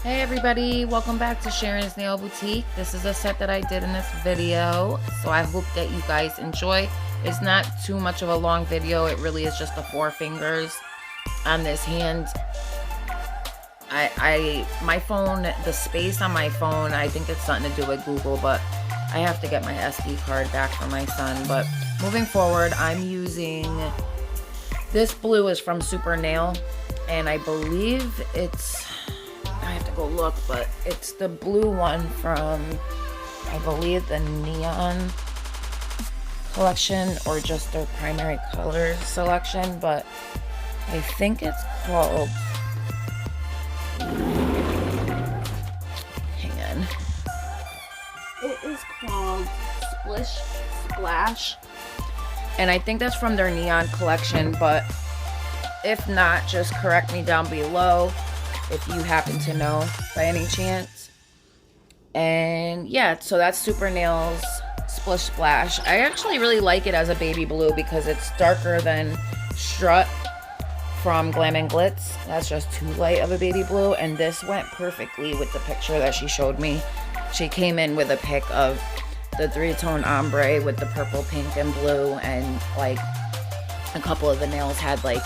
Hey everybody, welcome back to Sharon's Nail Boutique. This is a set that I did in this video, so I hope that you guys enjoy. It's not too much of a long video. It really is just the 4 fingers on this hand. My phone, the space on my phone, I think it's something to do with Google, but I have to get my SD card back for my son. But moving forward, I'm using, this blue is from Super Nail, and I believe it's, I have to go look, but it's the blue one from, I believe, the Neon collection, or just their primary color selection, but I think it's called, hang on, it is called Splish Splash, and I think that's from their Neon collection, but if not, just correct me down below if you happen to know by any chance. And yeah, so that's Super Nails Splish Splash. I actually really like it as a baby blue because it's darker than Strut from Glam and Glitz. That's just too light of a baby blue, and this went perfectly with the picture that she showed me. She came in with a pic of the 3-tone ombre with the purple, pink, and blue, and like a couple of the nails had like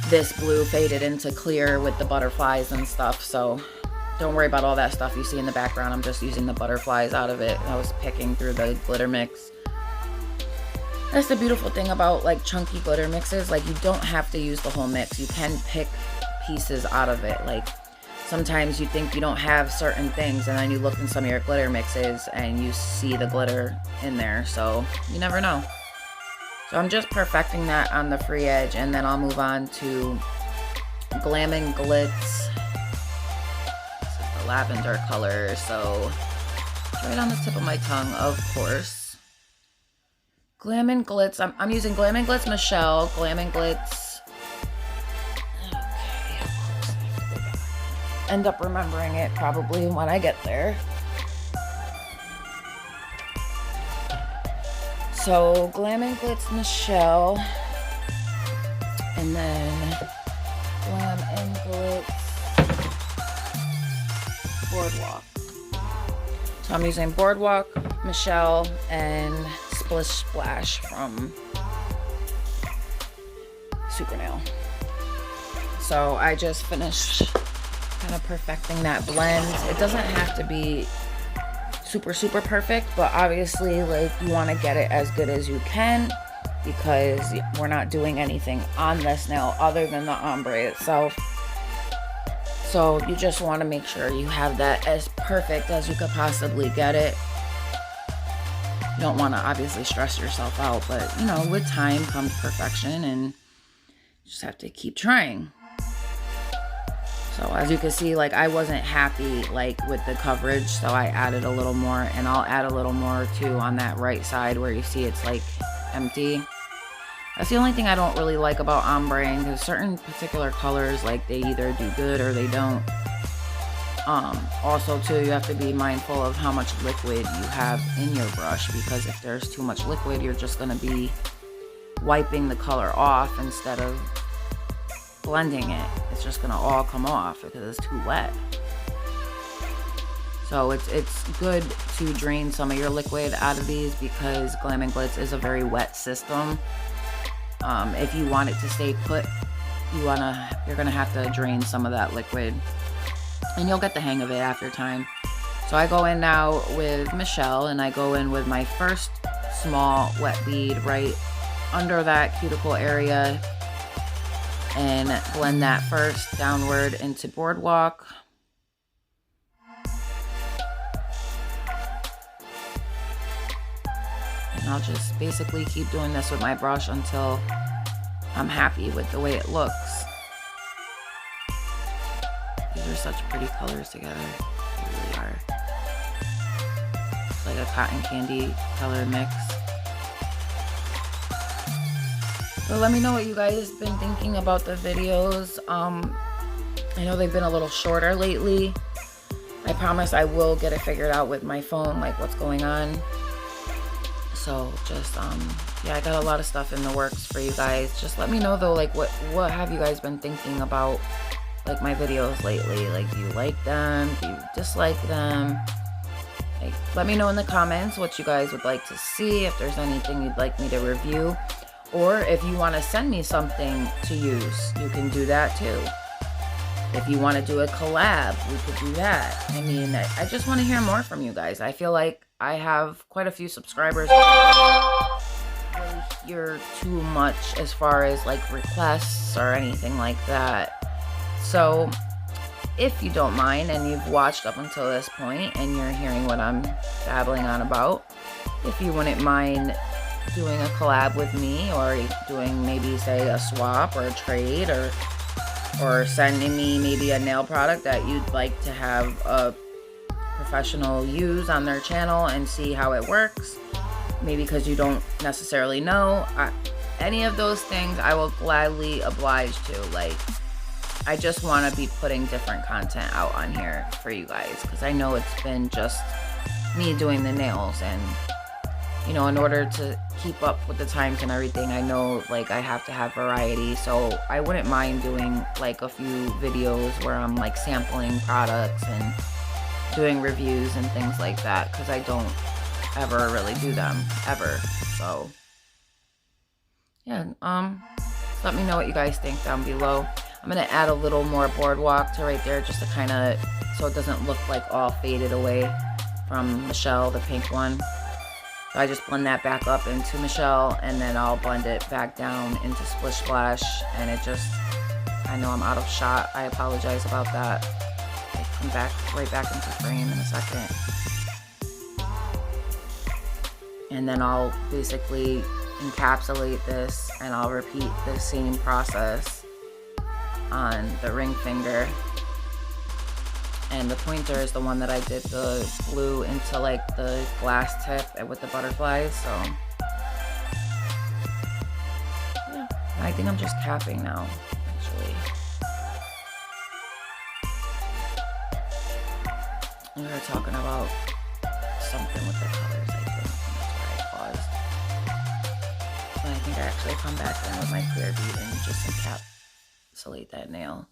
this blue faded into clear with the butterflies and stuff, so don't worry about all that stuff you see in the background. I'm just using the butterflies out of it. I was picking through the glitter mix. That's the beautiful thing about like chunky glitter mixes. Like, you don't have to use the whole mix. You can pick pieces out of it. Like, sometimes you think you don't have certain things, and then you look in some of your glitter mixes and you see the glitter in there, so you never know. So I'm just perfecting that on the free edge, and then I'll move on to Glam and Glitz. This is the lavender color, so it's right on the tip of my tongue, of course. Glam and Glitz, I'm using Glam and Glitz Michelle, Glam and Glitz. Okay, of course I have to go back. End up remembering it probably when I get there. So Glam and Glitz Michelle, and then Glam and Glitz Boardwalk. So I'm using Boardwalk, Michelle, and Splish Splash from Super Nail. So I just finished kind of perfecting that blend. It doesn't have to be super perfect, but obviously, like, you want to get it as good as you can, because we're not doing anything on this nail other than the ombre itself. So you just want to make sure you have that as perfect as you could possibly get it. You don't want to obviously stress yourself out, but you know, with time comes perfection, and you just have to keep trying. So as you can see, like, I wasn't happy like with the coverage, so I added a little more, and I'll add a little more too on that right side where you see it's like empty. That's the only thing I don't really like about ombreing, because certain particular colors, like, they either do good or they don't. Also too, you have to be mindful of how much liquid you have in your brush, because if there's too much liquid, you're just going to be wiping the color off instead of blending it. It's just gonna all come off because it's too wet. So it's good to drain some of your liquid out of these, because Glam and Glitz is a very wet system. If you want it to stay put, you're gonna have to drain some of that liquid, and you'll get the hang of it after time. So I go in now with Michelle, and I go in with my first small wet bead right under that cuticle area, and blend that first downward into Boardwalk. And I'll just basically keep doing this with my brush until I'm happy with the way it looks. These are such pretty colors together. They really are. It's like a cotton candy color mix. So let me know what you guys have been thinking about the videos. I know they've been a little shorter lately. I promise I will get it figured out with my phone, like what's going on. So just yeah, I got a lot of stuff in the works for you guys. Just let me know though, like what have you guys been thinking about like my videos lately? Like, do you like them? Do you dislike them? Like, let me know in the comments what you guys would like to see, if there's anything you'd like me to review, or if you want to send me something to use, you can do that too. If you want to do a collab, we could do that. I mean, I just want to hear more from you guys. I feel like I have quite a few subscribers. I don't really hear too much as far as like requests or anything like that. So if you don't mind and you've watched up until this point and you're hearing what I'm babbling on about, if you wouldn't mind doing a collab with me, or doing maybe say a swap or a trade, or sending me maybe a nail product that you'd like to have a professional use on their channel and see how it works, maybe because you don't necessarily know, any of those things I will gladly oblige to. Like, I just want to be putting different content out on here for you guys, because I know it's been just me doing the nails, and you know, in order to keep up with the times and everything, I know like I have to have variety. So I wouldn't mind doing like a few videos where I'm like sampling products and doing reviews and things like that, because I don't ever really do them ever. So yeah, let me know what you guys think down below. I'm gonna add a little more boardwalk to right there, just to kind of, so it doesn't look like all faded away from Michelle, the pink one. So I just blend that back up into Michelle, and then I'll blend it back down into Splish Splash. And it just, I know I'm out of shot. I apologize about that. I'll come back right back into frame in a second. And then I'll basically encapsulate this, and I'll repeat the same process on the ring finger. And the pointer is the one that I did the glue into like the glass tip with the butterflies. So yeah, I think I'm just capping now, actually. We were talking about something with the colors, I think. That's where I paused. But I think I actually come back in with my clear bead and just encapsulate that nail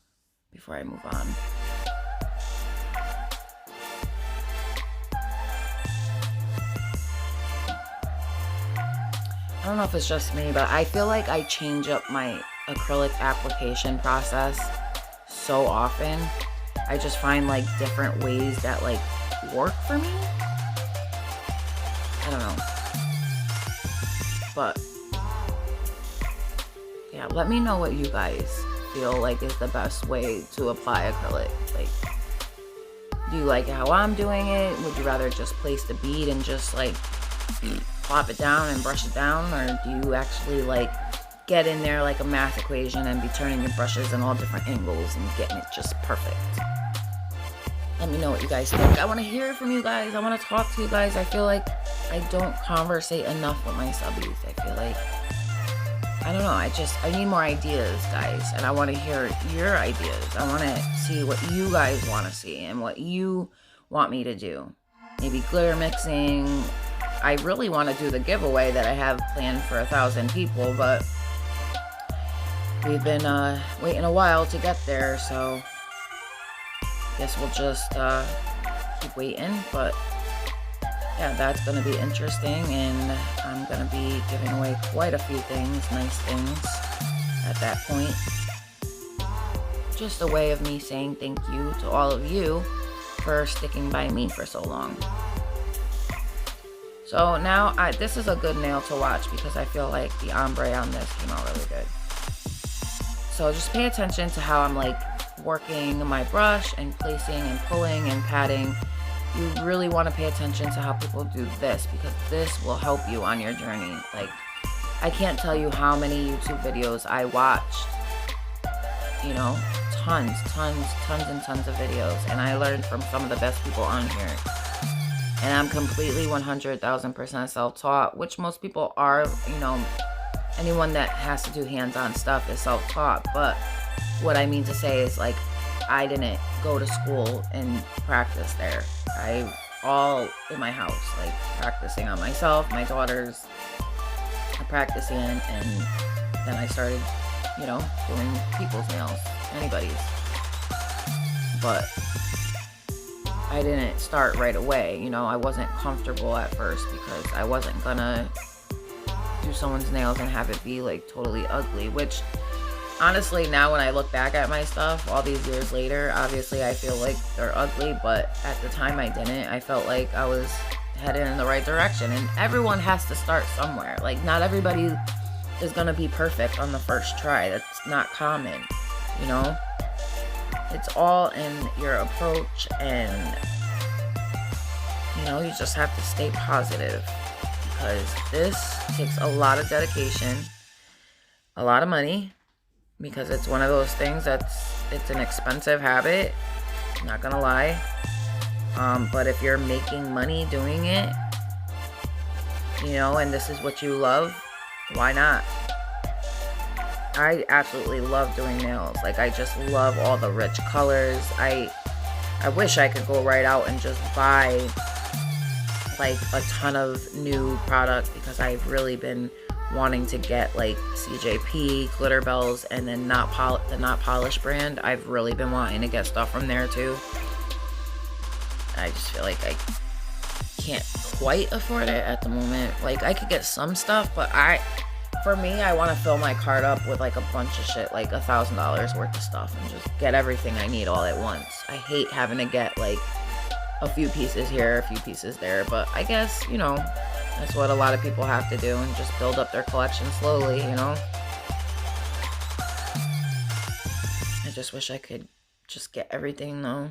before I move on. I don't know if it's just me, but I feel like I change up my acrylic application process so often. I just find like different ways that like work for me. I don't know. But yeah, let me know what you guys feel like is the best way to apply acrylic. Like, do you like how I'm doing it? Would you rather just place the bead and just like plop it down and brush it down, or do you actually like get in there like a math equation and be turning your brushes in all different angles and getting it just perfect? Let me know what you guys think. I want to hear from you guys. I want to talk to you guys. I feel like I don't conversate enough with my subbies. I feel like, I don't know, I need more ideas, guys, and I want to hear your ideas. I want to see what you guys want to see and what you want me to do. Maybe glitter mixing. I really want to do the giveaway that I have planned for 1,000 people, but we've been waiting a while to get there, so I guess we'll just keep waiting. But yeah, that's going to be interesting, and I'm going to be giving away quite a few things, nice things at that point. Just a way of me saying thank you to all of you for sticking by me for so long. So now, this is a good nail to watch because I feel like the ombre on this came out really good. So just pay attention to how I'm like working my brush and placing and pulling and patting. You really want to pay attention to how people do this, because this will help you on your journey. Like, I can't tell you how many YouTube videos I watched. You know, tons and tons of videos. And I learned from some of the best people on here. And I'm completely 100,000% self-taught, which most people are. You know, anyone that has to do hands-on stuff is self-taught. But what I mean to say is, like, I didn't go to school and practice there. I all in my house, like practicing on myself, my daughters, practicing, and then I started, you know, doing people's nails, anybody's. but I didn't start right away. You know, I wasn't comfortable at first because I wasn't gonna do someone's nails and have it be like totally ugly, which honestly, now when I look back at my stuff all these years later, obviously I feel like they're ugly, but at the time I didn't. I felt like I was headed in the right direction, and everyone has to start somewhere. Like, not everybody is gonna be perfect on the first try. That's not common, you know? It's all in your approach, and you know, you just have to stay positive, because this takes a lot of dedication, a lot of money, because it's one of those things it's an expensive habit, I'm not gonna lie. But if you're making money doing it, you know, and this is what you love, why not? I absolutely love doing nails. Like, I just love all the rich colors. I wish I could go right out and just buy like a ton of new product, because I've really been wanting to get like CJP, Glitter Bells, and then the Not Polish brand. I've really been wanting to get stuff from there too. I just feel like I can't quite afford it at the moment. Like, I could get some stuff, but for me, I want to fill my cart up with like a bunch of shit, like $1,000 worth of stuff, and just get everything I need all at once. I hate having to get like a few pieces here, a few pieces there, but I guess, you know, that's what a lot of people have to do, and just build up their collection slowly, you know? I just wish I could just get everything though.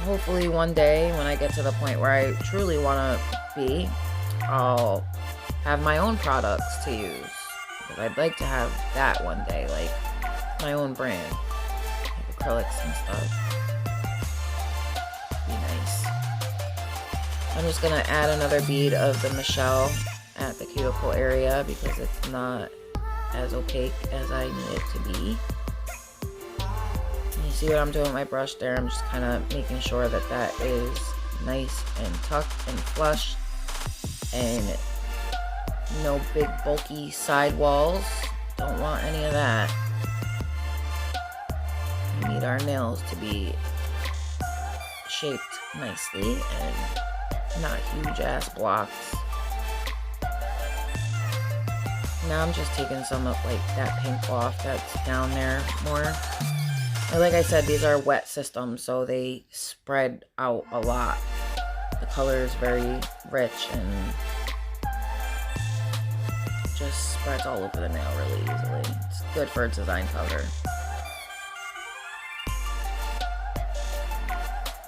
Hopefully one day when I get to the point where I truly want to be, I'll have my own products to use. But I'd like to have that one day, like my own brand, like acrylics and stuff. Be nice. I'm just gonna add another bead of the Michelle at the cuticle area, because it's not as opaque as I need it to be. You see what I'm doing with my brush there? I'm just kind of making sure that that is nice and tucked and flush, and no big bulky side walls. Don't want any of that. We need our nails to be shaped nicely and not huge ass blocks. Now I'm just taking some of like that pink off that's down there more. And like I said, these are wet systems, so they spread out a lot. The color is very rich and just spreads all over the nail really easily. It's good for a design powder.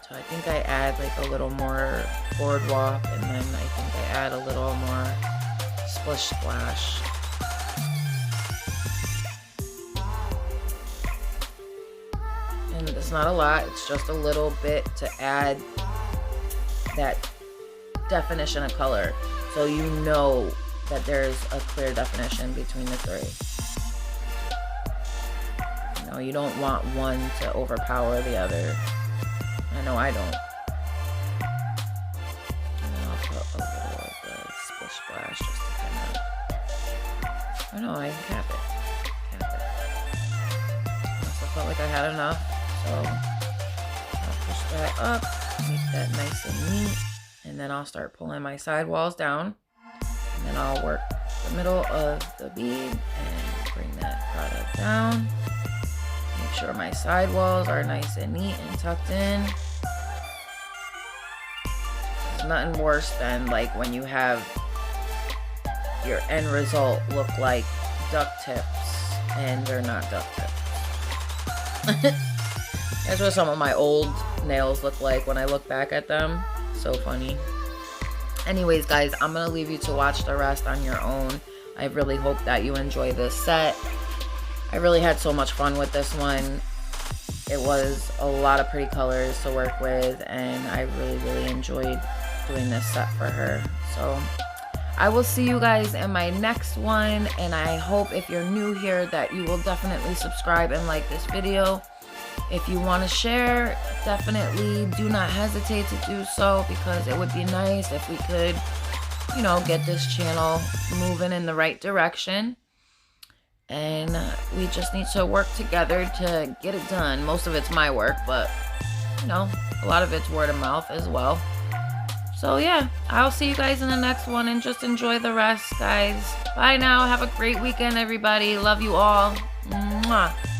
So I think I add like a little more boardwalk, and then I think I add a little more splish splash. And it's not a lot, it's just a little bit to add that definition of color, so you know that there's a clear definition between the three. You know, you don't want one to overpower the other. I know I don't. And then I'll put a little of the splish splash just to kind of... Oh no, I can cap it. Cap it. I also felt like I had enough, so I'll push that up, make that nice and neat, and then I'll start pulling my sidewalls down. And then I'll work the middle of the bead and bring that product down. Make sure my sidewalls are nice and neat and tucked in. There's nothing worse than like when you have your end result look like duct tips and they're not duct tips. That's what some of my old nails look like when I look back at them. So funny. Anyways, guys, I'm going to leave you to watch the rest on your own. I really hope that you enjoy this set. I really had so much fun with this one. It was a lot of pretty colors to work with, and I really, really enjoyed doing this set for her. So I will see you guys in my next one, and I hope if you're new here that you will definitely subscribe and like this video. If you want to share, definitely do not hesitate to do so, because it would be nice if we could, you know, get this channel moving in the right direction. and we just need to work together to get it done. Most of it's my work, but you know, a lot of it's word of mouth as well. So yeah, I'll see you guys in the next one, and just enjoy the rest, guys. Bye now. Have a great weekend, everybody. Love you all. Mwah.